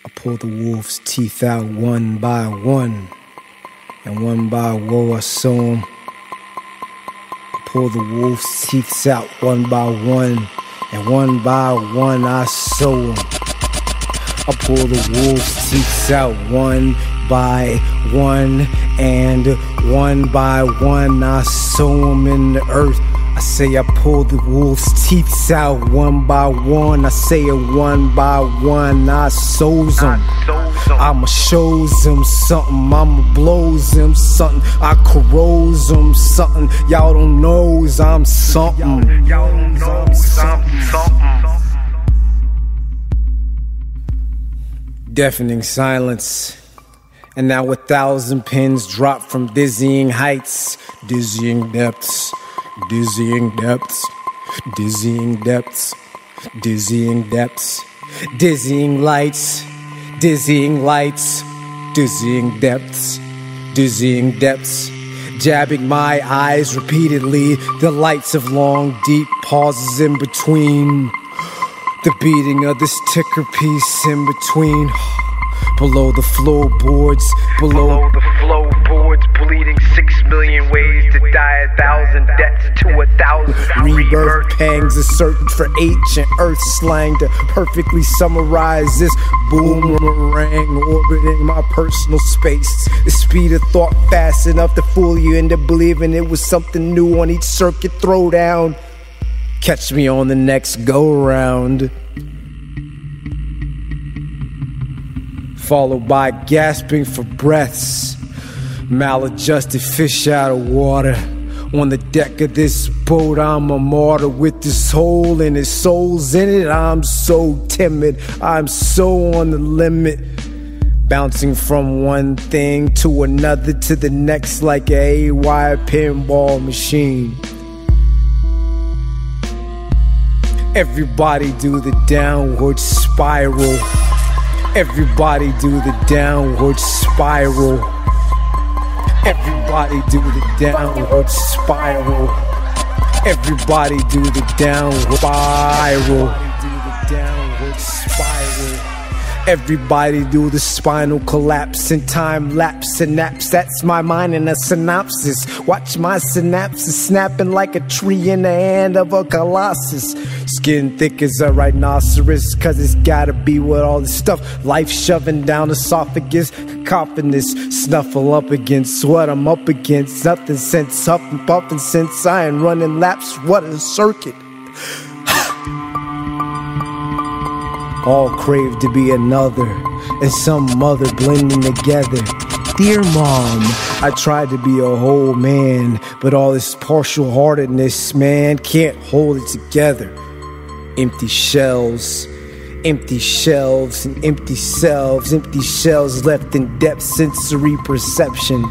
I pull the wolf's teeth out one by one, and one by one I sew 'em. I pull the wolf's teeth out one by one, and one by one I sew 'em. I pull the wolf's teeth out one by one, and one by one I sew 'em in the earth. I say I pull the wolf's teeth out one by one. I say it one by one. I sows 'em. I'ma shows 'em something. I'ma blows 'em something. I corrodes 'em something. Y'all don't knows I'm something. Y'all don't knows I'm something. Deafening silence. And now 1,000 pins drop from dizzying heights, dizzying depths. Dizzying depths, dizzying depths, dizzying depths, dizzying lights, dizzying lights, dizzying depths, dizzying depths, jabbing my eyes repeatedly, the lights of long, deep pauses in between, the beating of this ticker piece in between. Below the floorboards, below the floorboards, bleeding 6 million ways to die, 1,000 deaths to 1,000 rebirth pangs, a search for ancient earth slang to perfectly summarize this boomerang orbiting my personal space. The speed of thought fast enough to fool you into believing it was something new on each circuit throwdown. Catch me on the next go-round. Followed by gasping for breaths, maladjusted fish out of water. On the deck of this boat, I'm a martyr with this hole in his soul's in it. I'm so timid, I'm so on the limit, bouncing from one thing to another to the next like a haywire pinball machine. Everybody do the downward spiral. Everybody do the downward spiral. Everybody do the downward spiral. Everybody do the downward spiral. Everybody do the spinal collapse and time lapse synapse. That's my mind in a synopsis. Watch my synapses snapping like a tree in the hand of a colossus. Skin thick as a rhinoceros, cause it's gotta be with all this stuff. Life shoving down esophagus, cacophonous. Snuffle up against what I'm up against. Nothing since huffing puffing since I ain't running laps. What a circuit. All crave to be another, and some mother blending together. Dear Mom, I tried to be a whole man, but all this partial-heartedness, man, can't hold it together. Empty shells, empty shelves, and empty selves, empty shells left in depth sensory perception.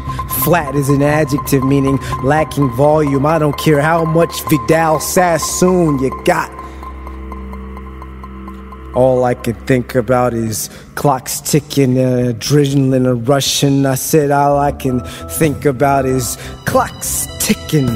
Flat is an adjective meaning lacking volume. I don't care how much Vidal Sassoon you got. All I can think about is clocks ticking, adrenaline rushing. I said all I can think about is clocks ticking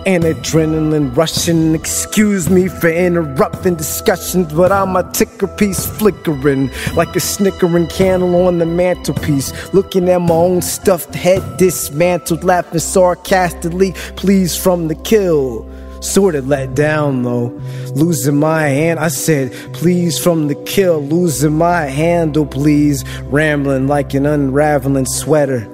and adrenaline rushing. Excuse me for interrupting discussions, but I'm a ticker piece flickering like a snickering candle on the mantelpiece. Looking at my own stuffed head dismantled, laughing sarcastically, pleased from the kill. Sorta let down though, losing my hand. I said, please from the kill, losing my handle, please. Rambling like an unraveling sweater.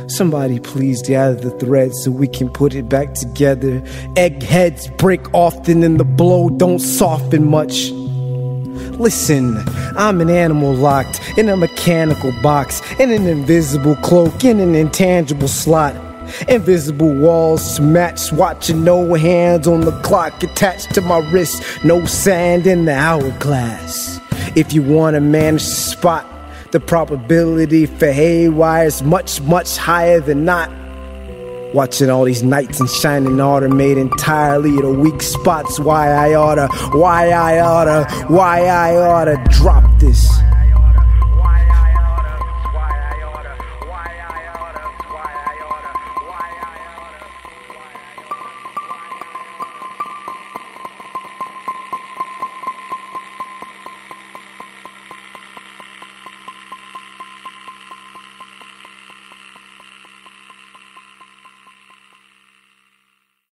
Somebody please gather the thread so we can put it back together. Eggheads break often and the blow don't soften much. Listen, I'm an animal locked in a mechanical box, in an invisible cloak, in an intangible slot. Invisible walls to match, watching no hands on the clock attached to my wrist, no sand in the hourglass. If you want to manage to spot, the probability for haywire is much, much higher than not. Watching all these knights in shining armor made entirely of the weak spots. Why I oughta drop this.